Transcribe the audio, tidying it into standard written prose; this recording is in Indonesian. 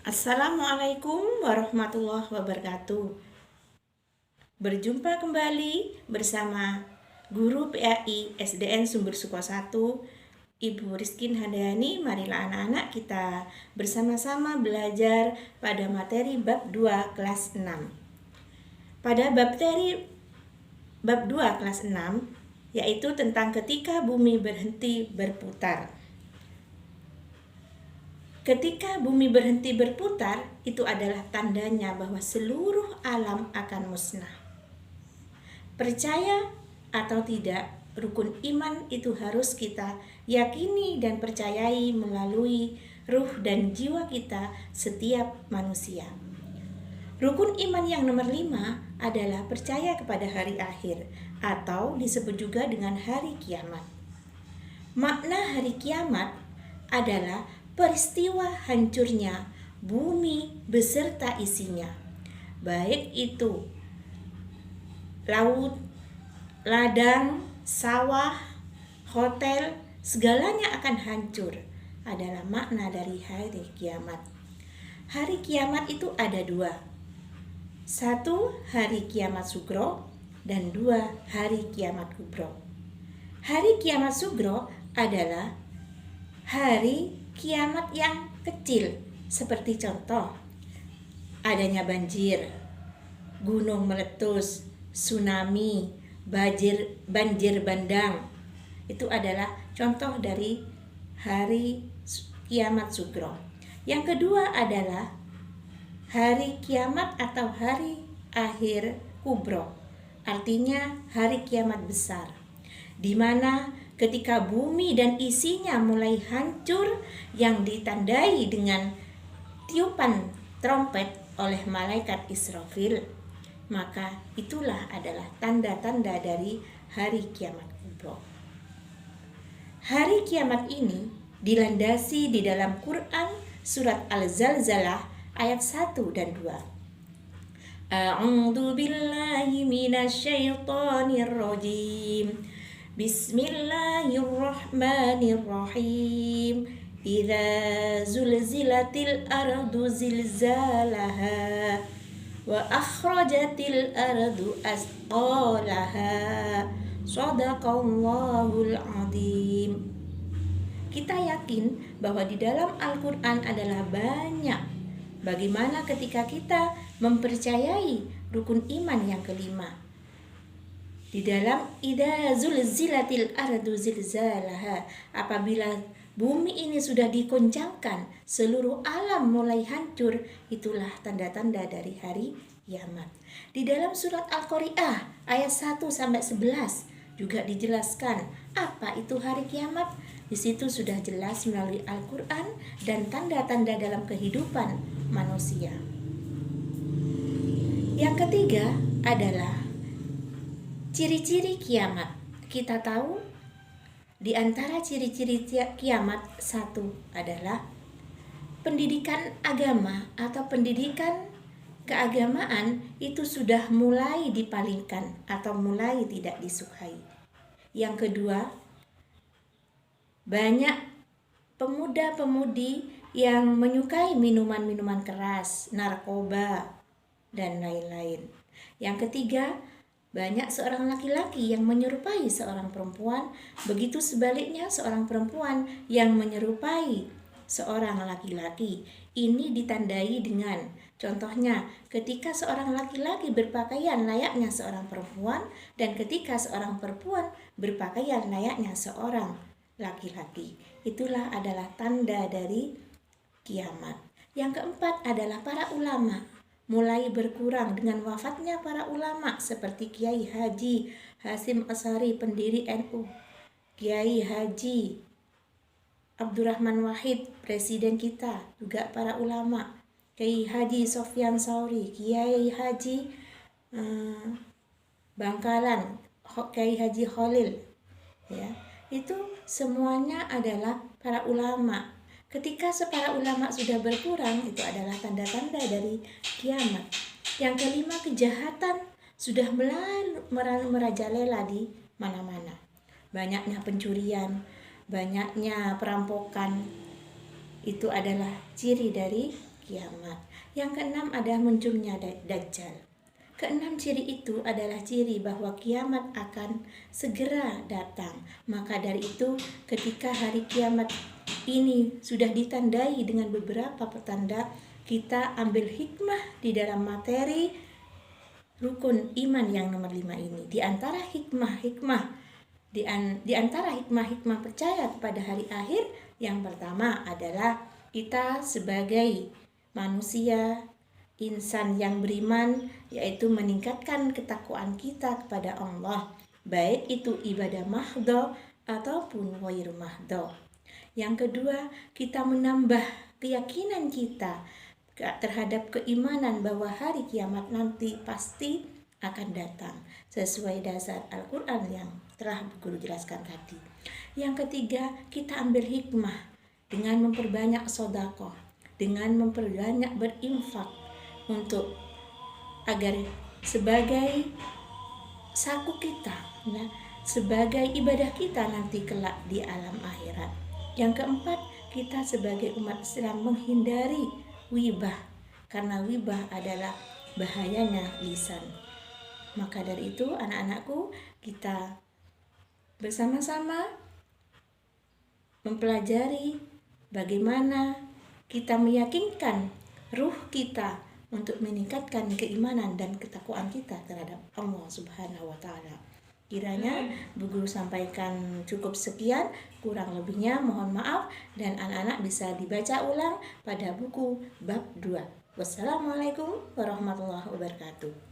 Assalamualaikum warahmatullahi wabarakatuh. Berjumpa kembali bersama Guru PAI SDN Sumber Suko 1, Ibu Rizkin Handayani. Marilah anak-anak kita bersama-sama belajar pada materi bab 2 kelas 6. Pada bab 2 kelas 6 yaitu tentang ketika bumi berhenti berputar. Ketika bumi berhenti berputar, itu adalah tandanya bahwa seluruh alam akan musnah. Percaya atau tidak, rukun iman itu harus kita yakini dan percayai melalui ruh dan jiwa kita setiap manusia. Rukun iman yang nomor 5 adalah percaya kepada hari akhir atau disebut juga dengan hari kiamat. Makna hari kiamat adalah peristiwa hancurnya bumi beserta isinya, baik itu laut, ladang, sawah, hotel, segalanya akan hancur. Adalah makna dari hari kiamat. Hari kiamat itu ada 2. 1 hari kiamat sugro dan 2 hari kiamat kubro. Hari kiamat sugro adalah hari kiamat yang kecil, seperti contoh adanya banjir, gunung meletus, tsunami, banjir bandang. Itu adalah contoh dari hari kiamat sugro. Yang kedua adalah hari kiamat atau hari akhir kubro, artinya hari kiamat besar, di mana ketika bumi dan isinya mulai hancur yang ditandai dengan tiupan trompet oleh malaikat Israfil, maka itulah adalah tanda-tanda dari hari kiamat kubro. Hari kiamat ini dilandasi di dalam Quran surat Al-Zalzalah ayat 1 dan 2. A'udzu billahi minasyaitonir rajim. Bismillahirrahmanirrahim. Idza zulzilatil ardu zilzalaha wa akhrajatil ardu asqalaha. Shadaqallahul azim. Kita yakin bahwa di dalam Al-Qur'an adalah banyak bagaimana ketika kita mempercayai rukun iman yang kelima. Di dalam idza zulzilatil ardu zilzalaha, apabila bumi ini sudah dikoncangkan, seluruh alam mulai hancur, itulah tanda-tanda dari hari kiamat. Di dalam surat Al-Qari'ah ayat 1 sampai 11 juga dijelaskan apa itu hari kiamat. Di situ sudah jelas melalui Al-Qur'an dan tanda-tanda dalam kehidupan manusia. Yang ketiga adalah ciri-ciri kiamat. Kita tahu di antara ciri-ciri kiamat satu adalah pendidikan agama atau pendidikan keagamaan itu sudah mulai dipalingkan atau mulai tidak disukai. Yang kedua, banyak pemuda-pemudi yang menyukai minuman-minuman keras, narkoba, dan lain-lain. Yang ketiga, banyak seorang laki-laki yang menyerupai seorang perempuan, begitu sebaliknya seorang perempuan yang menyerupai seorang laki-laki. Ini ditandai dengan contohnya ketika seorang laki-laki berpakaian layaknya seorang perempuan dan ketika seorang perempuan berpakaian layaknya seorang laki-laki. Itulah adalah tanda dari kiamat. Yang keempat adalah para ulama mulai berkurang dengan wafatnya para ulama seperti Kiai Haji Hasyim Asy'ari pendiri NU, Kiai Haji Abdurrahman Wahid presiden kita, juga para ulama, Kiai Haji Sofyan Sauri, Kiai Haji Bangkalan, Kiai Haji Khalil, ya, itu semuanya adalah para ulama. Ketika para ulama sudah berkurang, itu adalah tanda-tanda dari kiamat. Yang kelima, kejahatan sudah mulai merajalela di mana-mana. Banyaknya pencurian, banyaknya perampokan, itu adalah ciri dari kiamat. Yang keenam adalah munculnya Dajjal. Keenam ciri itu adalah ciri bahwa kiamat akan segera datang. Maka dari itu, ketika hari kiamat ini sudah ditandai dengan beberapa petanda, kita ambil hikmah di dalam materi rukun iman yang nomor 5 ini. Di antara hikmah percaya kepada hari akhir, yang pertama adalah kita sebagai manusia insan yang beriman, yaitu meningkatkan ketakwaan kita kepada Allah, baik itu ibadah mahdho ataupun ghairu mahdho. Yang kedua, kita menambah keyakinan kita terhadap keimanan bahwa hari kiamat nanti pasti akan datang sesuai dasar Al-Quran yang telah guru jelaskan tadi. Yang ketiga, kita ambil hikmah dengan memperbanyak sedekah, dengan memperbanyak berinfak, untuk agar sebagai saku kita, ya, sebagai ibadah kita nanti kelak di alam akhirat. Yang keempat, kita sebagai umat Islam menghindari wibah, karena wibah adalah bahayanya lisan. Maka dari itu anak-anakku, kita bersama-sama mempelajari bagaimana kita meyakinkan ruh kita untuk meningkatkan keimanan dan ketakwaan kita terhadap Allah Subhanahu wa Ta'ala. Kiranya Bu Guru sampaikan cukup sekian, kurang lebihnya mohon maaf, dan anak-anak bisa dibaca ulang pada buku bab 2. Wassalamualaikum warahmatullahi wabarakatuh.